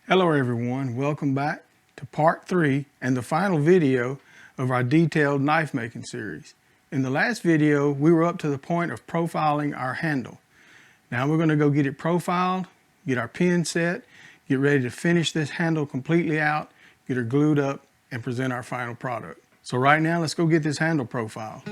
Hello everyone, welcome back to part 3 and the final video of our detailed knife making series. In the last video, we were up to the point of profiling our handle. Now we're going to go get it profiled, get our pin set, get ready to finish this handle completely out, get her glued up, and present our final product. So right now, let's go get this handle profiled.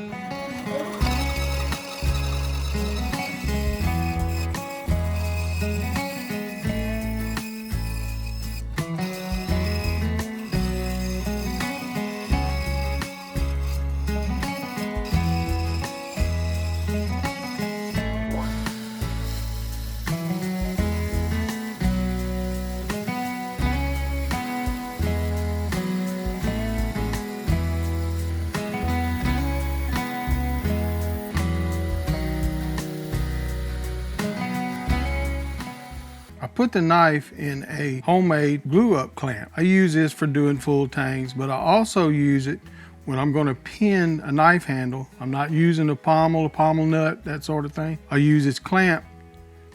I put the knife in a homemade glue-up clamp. I use this for doing full tangs, but I also use it when I'm going to pin a knife handle. I'm not using a pommel nut, that sort of thing. I use this clamp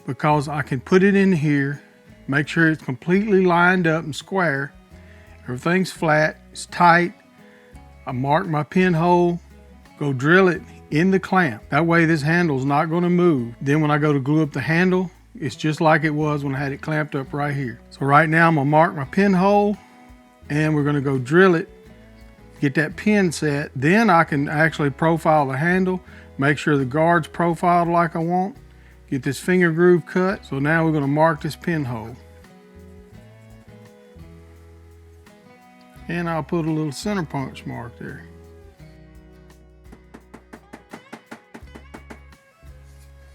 because I can put it in here, make sure it's completely lined up and square. Everything's flat, it's tight. I mark my pinhole, go drill it in the clamp. That way this handle's not going to move. Then when I go to glue up the handle, it's just like it was when I had it clamped up right here. So right now I'm gonna mark my pinhole and we're gonna go drill it, get that pin set. Then I can actually profile the handle, make sure the guard's profiled like I want, get this finger groove cut. So now we're gonna mark this pinhole. And I'll put a little center punch mark there.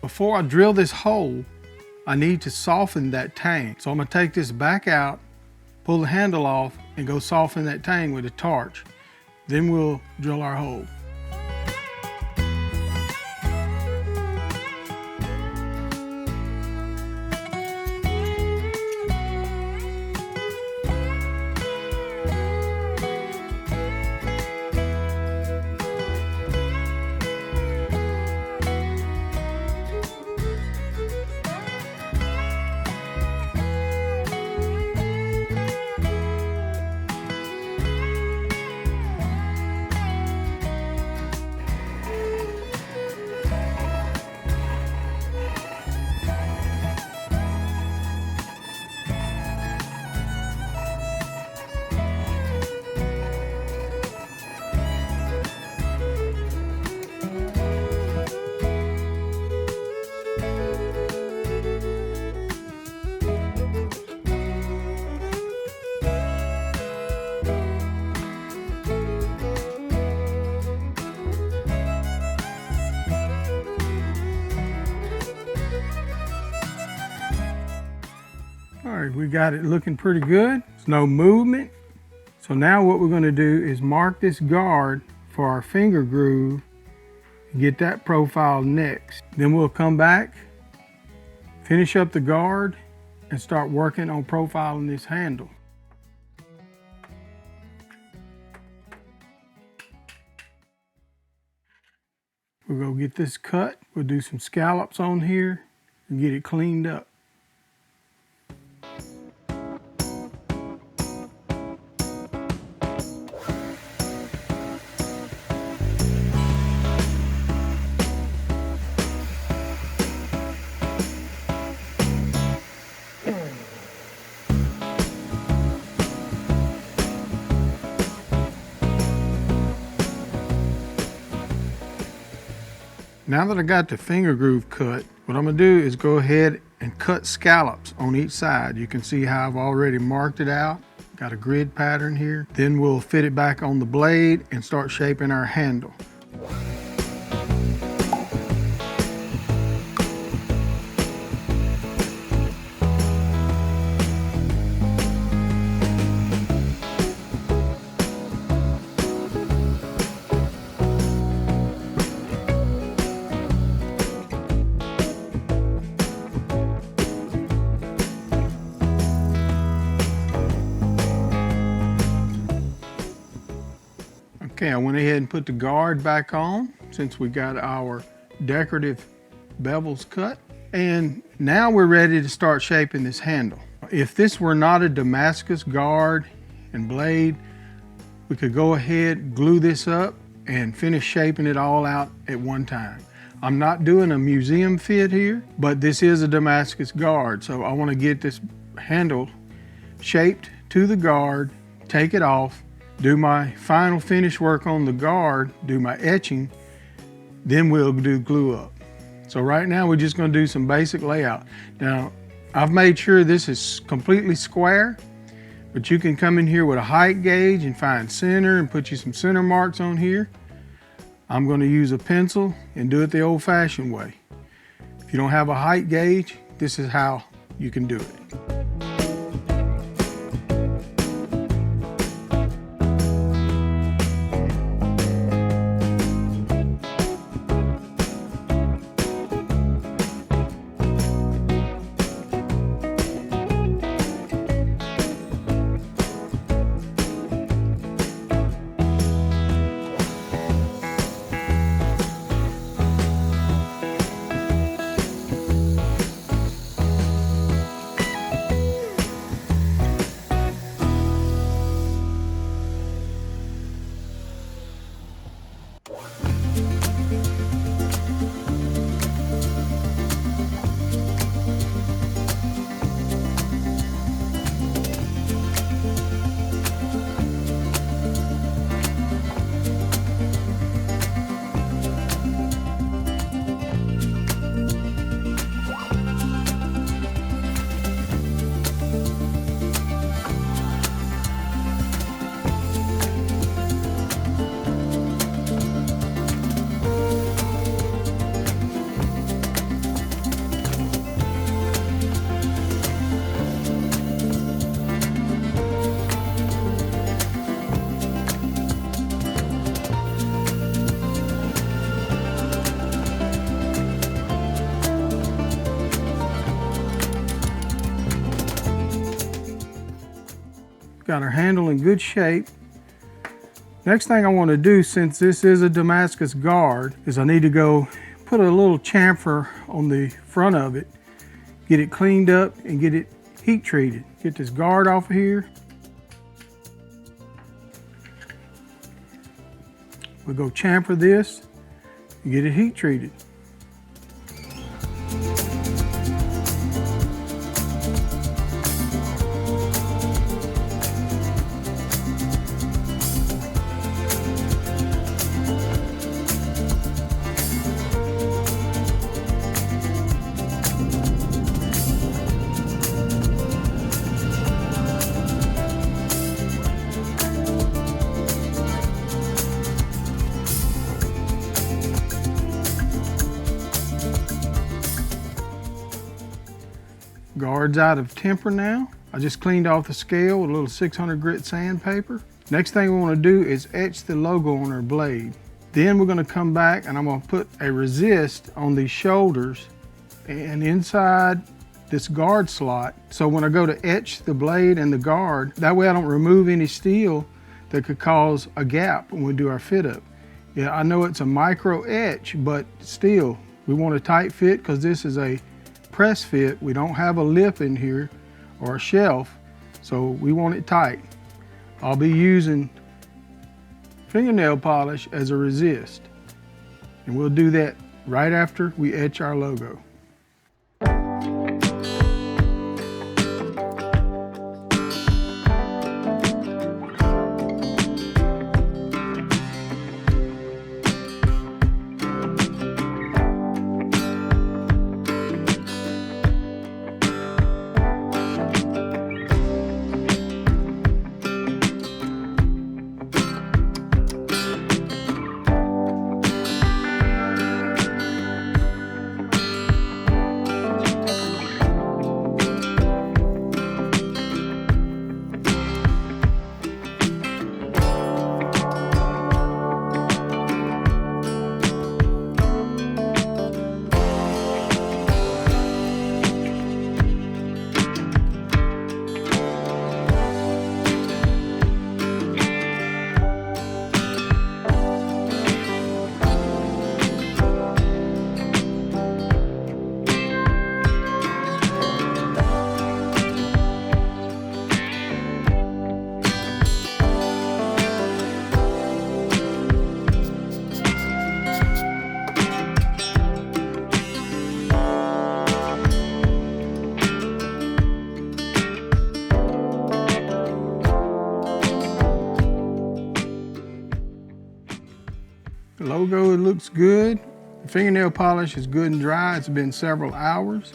Before I drill this hole, I need to soften that tang. So I'm gonna take this back out, pull the handle off, and go soften that tang with a torch. Then we'll drill our hole. All right, we got it looking pretty good. There's no movement. So now what we're gonna do is mark this guard for our finger groove and get that profiled next. Then we'll come back, finish up the guard, and start working on profiling this handle. We'll go get this cut. We'll do some scallops on here and get it cleaned up. Now that I got the finger groove cut, what I'm gonna do is go ahead and cut scallops on each side. You can see how I've already marked it out. Got a grid pattern here. Then we'll fit it back on the blade and start shaping our handle. Okay, I went ahead and put the guard back on since we got our decorative bevels cut. And now we're ready to start shaping this handle. If this were not a Damascus guard and blade, we could go ahead, glue this up, and finish shaping it all out at one time. I'm not doing a museum fit here, but this is a Damascus guard, so I want to get this handle shaped to the guard, take it off, do my final finish work on the guard, do my etching, then we'll do glue up. So right now we're just going to do some basic layout. Now, I've made sure this is completely square, but you can come in here with a height gauge and find center and put you some center marks on here. I'm going to use a pencil and do it the old-fashioned way. If you don't have a height gauge, this is how you can do it. Got our handle in good shape. Next thing I want to do, since this is a Damascus guard, is I need to go put a little chamfer on the front of it, get it cleaned up and get it heat treated. Get this guard off of here. We'll go chamfer this and get it heat treated. Guard's out of temper now. I just cleaned off the scale with a little 600 grit sandpaper. Next thing we want to do is etch the logo on our blade. Then we're going to come back and I'm going to put a resist on these shoulders and inside this guard slot. So when I go to etch the blade and the guard, that way I don't remove any steel that could cause a gap when we do our fit up. Yeah, I know it's a micro etch, but still, we want a tight fit because this is a press fit. We don't have a lip in here or a shelf, so we want it tight. I'll be using fingernail polish as a resist, and we'll do that right after we etch our logo. looks good. The fingernail polish is good and dry. It's been several hours.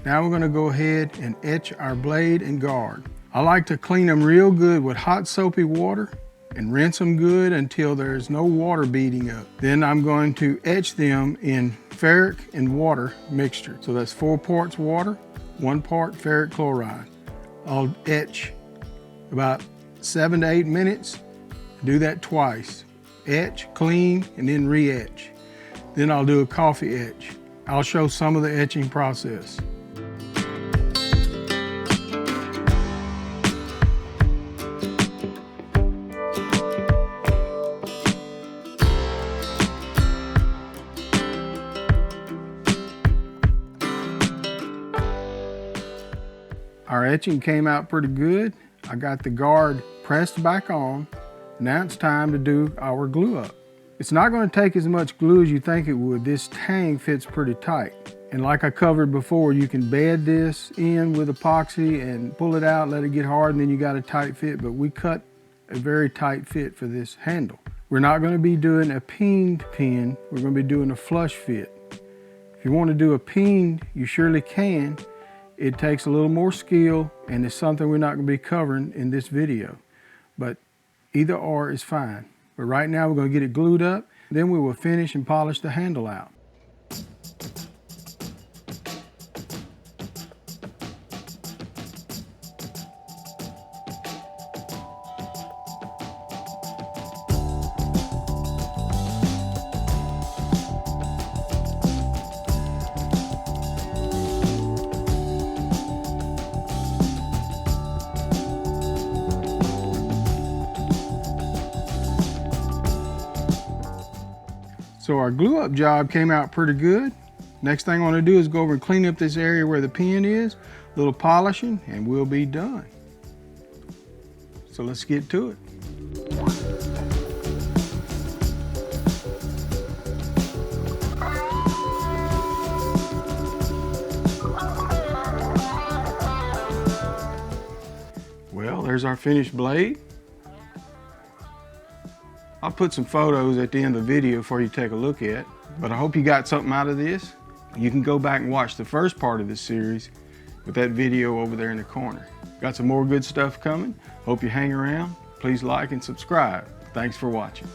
Now we're going to go ahead and etch our blade and guard. I like to clean them real good with hot soapy water and rinse them good until there's no water beading up. Then I'm going to etch them in ferric and water mixture. So that's 4 parts water, 1 part ferric chloride. I'll etch about 7 to 8 minutes. Do that twice. Etch, clean, and then re-etch. Then I'll do a coffee etch. I'll show some of the etching process. Our etching came out pretty good. I got the guard pressed back on. Now it's time to do our glue up. It's not going to take as much glue as you think it would. This tang fits pretty tight. And like I covered before, you can bed this in with epoxy and pull it out, let it get hard, and then you got a tight fit. But we cut a very tight fit for this handle. We're not going to be doing a peened pin. We're going to be doing a flush fit. If you want to do a peened, you surely can. It takes a little more skill, and it's something we're not going to be covering in this video. But either or is fine. But right now we're going to get it glued up, then we will finish and polish the handle out. So our glue up job came out pretty good. Next thing I want to do is go over and clean up this area where the pin is, a little polishing, and we'll be done. So let's get to it. Well, there's our finished blade. I'll put some photos at the end of the video for you to take a look at, but I hope you got something out of this. You can go back and watch the first part of this series with that video over there in the corner. Got some more good stuff coming. Hope you hang around. Please like and subscribe. Thanks for watching.